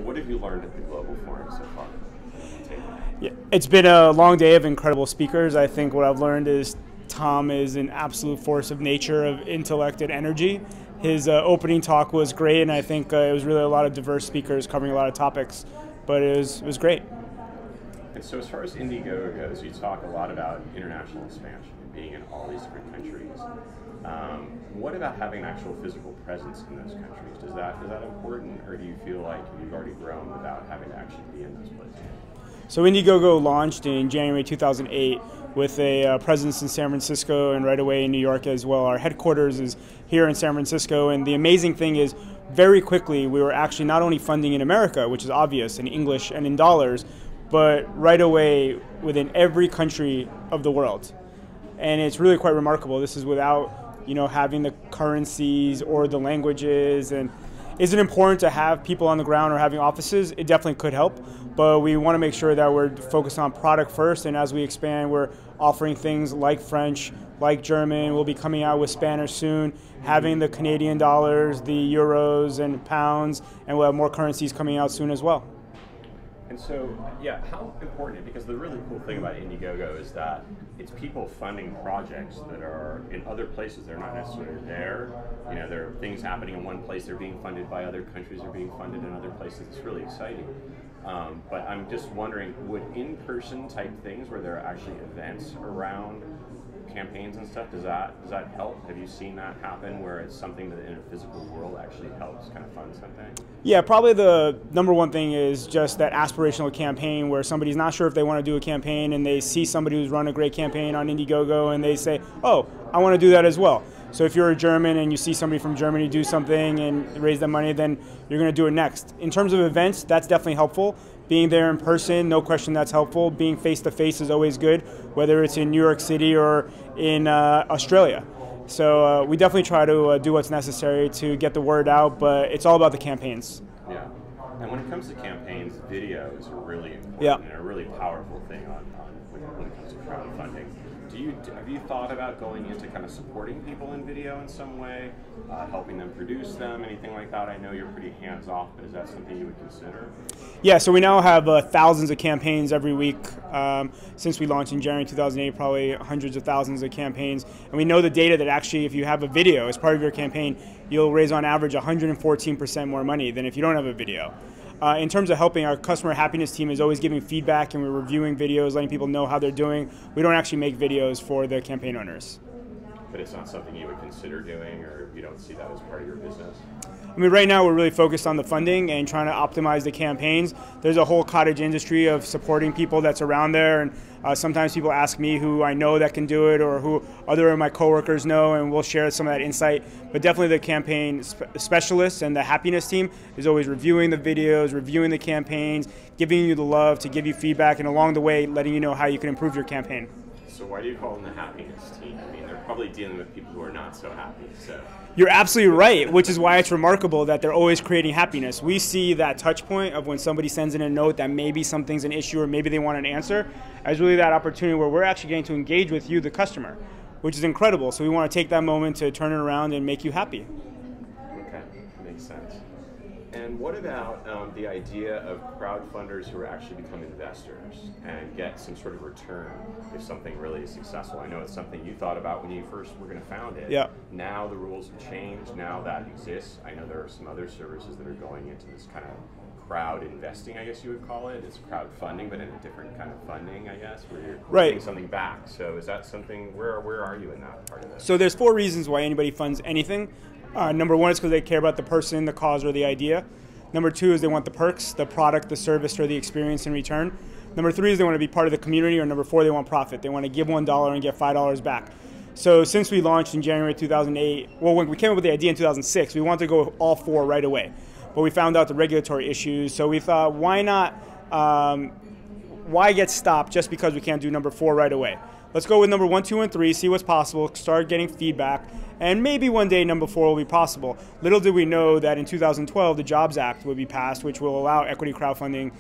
what have you learned at the Global Forum so far? Yeah, it's been a long day of incredible speakers. I think what I've learned is Tom is an absolute force of nature, of intellect and energy. His opening talk was great, and I think it was really a lot of diverse speakers covering a lot of topics, but it was great. And so as far as Indiegogo goes, you talk a lot about international expansion and being in all these different countries. What about having an actual physical presence in those countries? Is that important, or do you feel like you've already grown without having to actually be in those places? So Indiegogo launched in January 2008 with a presence in San Francisco and right away in New York as well. Our headquarters is here in San Francisco, and the amazing thing is very quickly we were actually not only funding in America, which is obvious in English and in dollars, but right away within every country of the world. And it's really quite remarkable. This is without having the currencies or the languages. And is it important to have people on the ground or having offices? It definitely could help, but we want to make sure that we're focused on product first, and as we expand, we're offering things like French, like German. We'll be coming out with Spanish soon, having the Canadian dollars, the euros and pounds, and we'll have more currencies coming out soon as well. And so, yeah, how important, because the really cool thing about Indiegogo is that it's people funding projects that are in other places. They're not necessarily there. There are things happening in one place, they're being funded by other countries, they're being funded in other places. It's really exciting. But I'm just wondering, would in-person type things where there are actually events around campaigns and stuff, does that help? Have you seen that happen where it's something that in a physical world actually helps kind of fund something? Yeah, probably the number one thing is just that aspirational campaign where somebody's not sure if they want to do a campaign and they see somebody who's run a great campaign on Indiegogo and they say, oh, I want to do that as well. So if you're a German and you see somebody from Germany do something and raise that money, then you're going to do it next. In terms of events, that's definitely helpful. Being there in person, no question that's helpful. Being face-to-face is always good, whether it's in New York City or in Australia. So we definitely try to do what's necessary to get the word out, but it's all about the campaigns. Yeah, and when it comes to campaigns, videos are really important and a really powerful thing when it comes to crowdfunding. Have you thought about going into kind of supporting people in video in some way, helping them produce them, anything like that? I know you're pretty hands-off, but is that something you would consider? Yeah, so we now have thousands of campaigns every week. Since we launched in January 2008, probably hundreds of thousands of campaigns. And we know the data that actually if you have a video as part of your campaign, you'll raise on average 114% more money than if you don't have a video. In terms of helping, our customer happiness team is always giving feedback, and we're reviewing videos, letting people know how they're doing. We don't actually make videos for the campaign owners. But it's not something you would consider doing, or you don't see that as part of your business? I mean, right now we're really focused on the funding and trying to optimize the campaigns. There's a whole cottage industry of supporting people that's around there, and sometimes people ask me who I know that can do it or who other of my coworkers know, and we'll share some of that insight. But definitely the campaign specialists and the happiness team is always reviewing the videos, reviewing the campaigns, giving you the love to give you feedback, and along the way letting you know how you can improve your campaign. So why do you call them the happiness team? I mean, they're probably dealing with people who are not so happy. So you're absolutely right, which is why it's remarkable that they're always creating happiness. We see that touch point of when somebody sends in a note that maybe something's an issue or maybe they want an answer as really that opportunity where we're actually getting to engage with you, the customer, which is incredible. So we want to take that moment to turn it around and make you happy. Okay, makes sense. And what about the idea of crowdfunders who actually become investors and get some sort of return if something really is successful? I know it's something you thought about when you first were going to found it. Yeah. Now the rules have changed. Now that exists. I know there are some other services that are going into this kind of crowd investing, I guess you would call it. It's crowdfunding, but in a different kind of funding, I guess, where you're getting something back. So is that something, where are you in that part of this? So there's 4 reasons why anybody funds anything. Number 1 is because they care about the person, the cause, or the idea. Number 2 is they want the perks, the product, the service, or the experience in return. Number 3 is they want to be part of the community, or number 4, they want profit. They want to give $1 and get $5 back. So since we launched in January 2008, well, when we came up with the idea in 2006, we wanted to go all 4 right away. But we found out the regulatory issues, so we thought, why not, why get stopped just because we can't do number 4 right away? Let's go with number 1, 2, and 3, see what's possible, start getting feedback, and maybe one day number 4 will be possible. Little did we know that in 2012 the Jobs Act would be passed, which will allow equity crowdfunding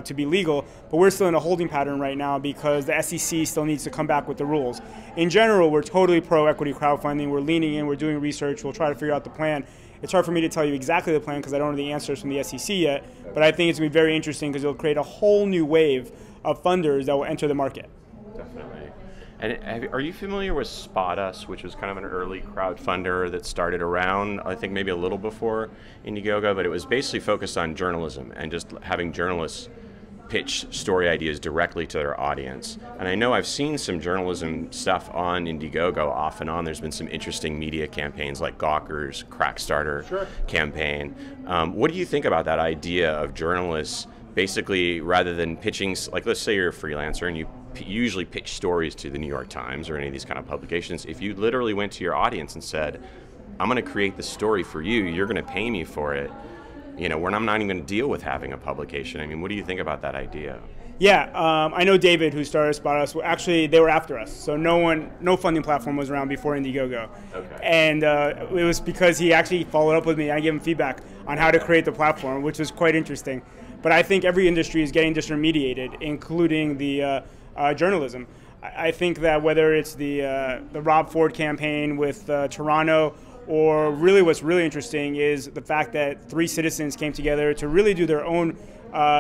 to be legal, but we're still in a holding pattern right now because the SEC still needs to come back with the rules. In general, we're totally pro equity crowdfunding, we're leaning in, we're doing research, we'll try to figure out the plan. It's hard for me to tell you exactly the plan because I don't know the answers from the SEC yet, but I think it's going to be very interesting because it'll create a whole new wave of funders that will enter the market. Definitely. And are you familiar with Spot Us, which was kind of an early crowdfunder that started around, I think maybe a little before Indiegogo, but it was basically focused on journalism and just having journalists pitch story ideas directly to their audience. And I know I've seen some journalism stuff on Indiegogo off and on. There's been some interesting media campaigns like Gawker's Crackstarter campaign. What do you think about that idea of journalists basically, rather than pitching, like let's say you're a freelancer and you usually pitch stories to the New York Times or any of these kind of publications, if you literally went to your audience and said, I'm going to create the story for you, you're going to pay me for it, you know, when I'm not even going to deal with having a publication. I mean, what do you think about that idea? Yeah, I know David, who started Spot Us. Actually, they were after us, so no funding platform was around before Indiegogo. Okay. And it was because he actually followed up with me. I gave him feedback on how to create the platform, which was quite interesting. But I think every industry is getting disintermediated, including the journalism. I think that whether it's the Rob Ford campaign with Toronto, or really what's really interesting is the fact that 3 citizens came together to really do their own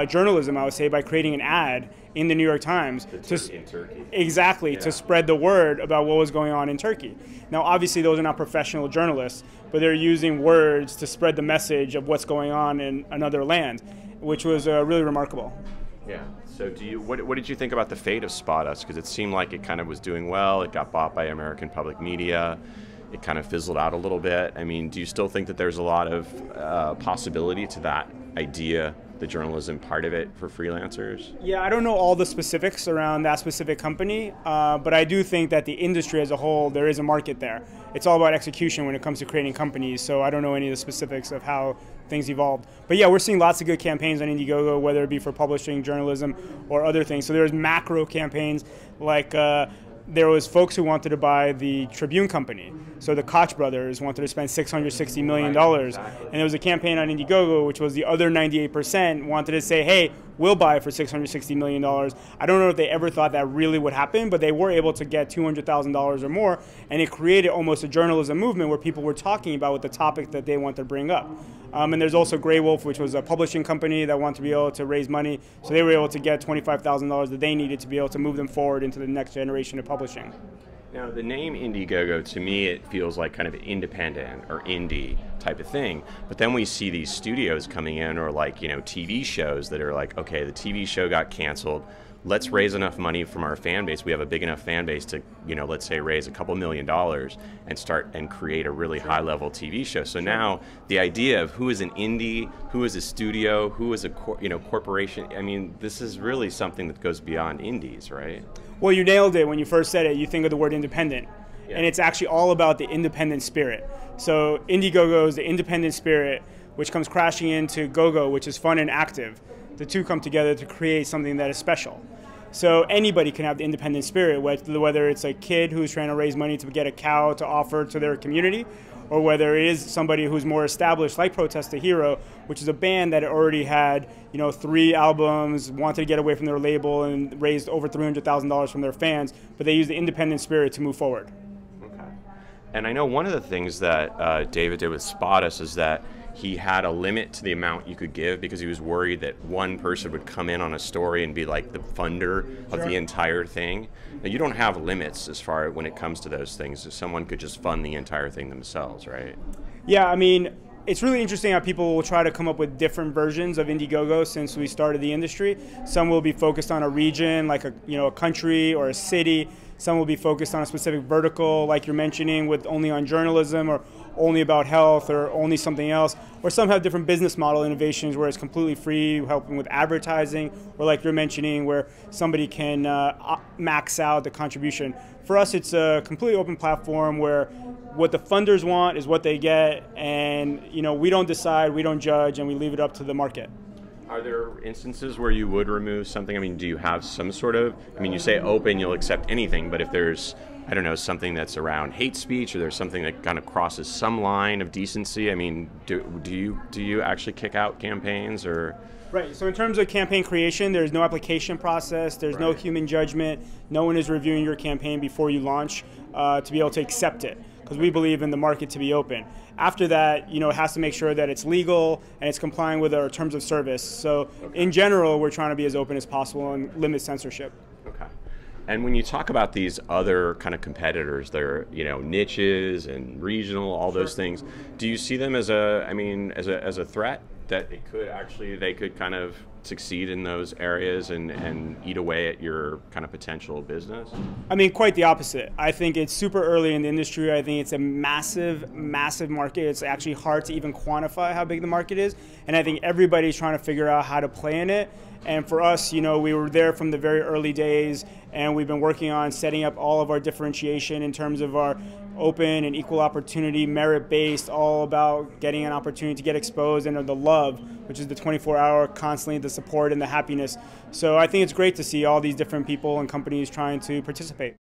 journalism, I would say, by creating an ad in the New York Times in Turkey. Exactly, to spread the word about what was going on in Turkey. Now, obviously, those are not professional journalists, but they're using words to spread the message of what's going on in another land, which was really remarkable. Yeah. So what did you think about the fate of Spot Us? Because it seemed like it kind of was doing well. It got bought by American Public Media. It kind of fizzled out a little bit. I mean, do you still think that there's a lot of possibility to that idea, the journalism part of it for freelancers? Yeah, I don't know all the specifics around that specific company, but I do think that the industry as a whole, there is a market there. It's all about execution when it comes to creating companies, so I don't know any of the specifics of how things evolved. But yeah, we're seeing lots of good campaigns on Indiegogo, whether it be for publishing, journalism, or other things. So there's macro campaigns like there was folks who wanted to buy the Tribune company. So the Koch brothers wanted to spend $660 million. And there was a campaign on Indiegogo, which was the other 98% wanted to say, hey, we'll buy it for $660 million. I don't know if they ever thought that really would happen, but they were able to get $200,000 or more, and it created almost a journalism movement where people were talking about what the topic that they wanted to bring up. And there's also Grey Wolf, which was a publishing company that wanted to be able to raise money, so they were able to get $25,000 that they needed to be able to move them forward into the next generation of publishing. Now, the name Indiegogo, to me, it feels like kind of independent or indie type of thing. But then we see these studios coming in, or like, you know, TV shows that are like, okay, the TV show got canceled. Let's raise enough money from our fan base. We have a big enough fan base to, you know, let's say raise a couple $1 million and start and create a really high level TV show. So now the idea of who is an indie, who is a studio, who is a corporation, I mean, this is really something that goes beyond indies, right? Well, you nailed it when you first said it. You think of the word independent. Yeah. And it's actually all about the independent spirit. So Indiegogo is the independent spirit, which comes crashing into GoGo, which is fun and active. The two come together to create something that is special. So anybody can have the independent spirit, whether it's a kid who's trying to raise money to get a cow to offer to their community, or whether it is somebody who's more established, like Protest the Hero, which is a band that already had 3 albums, wanted to get away from their label, and raised over $300,000 from their fans, but they used the independent spirit to move forward. Okay. And I know one of the things that David did with Spot Us is that he had a limit to the amount you could give because he was worried that one person would come in on a story and be like the funder of the entire thing. Now, you don't have limits as far when it comes to those things. Someone could just fund the entire thing themselves, right? Yeah, I mean, it's really interesting how people will try to come up with different versions of Indiegogo since we started the industry. Some will be focused on a region, like a country or a city. Some will be focused on a specific vertical, like you're mentioning, with only on journalism or only about health or only something else. Or some have different business model innovations where it's completely free, helping with advertising, or like you're mentioning, where somebody can max out the contribution. For us, it's a completely open platform where what the funders want is what they get, and we don't decide, we don't judge, and we leave it up to the market. Are there instances where you would remove something? I mean, do you have some sort of, you say open, you'll accept anything, but if there's, I don't know, something that's around hate speech, or there's something that kind of crosses some line of decency, I mean, do you actually kick out campaigns, or? Right, so in terms of campaign creation, there's no application process, there's no human judgment, no one is reviewing your campaign before you launch to be able to accept it. because we believe in the market to be open. After that, it has to make sure that it's legal and it's complying with our terms of service. So in general, we're trying to be as open as possible and limit censorship. Okay. And when you talk about these other kind of competitors, they're niches and regional, all those things. Do you see them as a threat that they could kind of succeed in those areas and eat away at your kind of potential business? Quite the opposite. I think it's super early in the industry. I think it's a massive, massive market. It's actually hard to even quantify how big the market is. And I think everybody's trying to figure out how to play in it. And for us, we were there from the very early days, and we've been working on setting up all of our differentiation in terms of our open and equal opportunity, merit-based, all about getting an opportunity to get exposed, and the love, which is the 24-hour, constantly the support and the happiness. So I think it's great to see all these different people and companies trying to participate.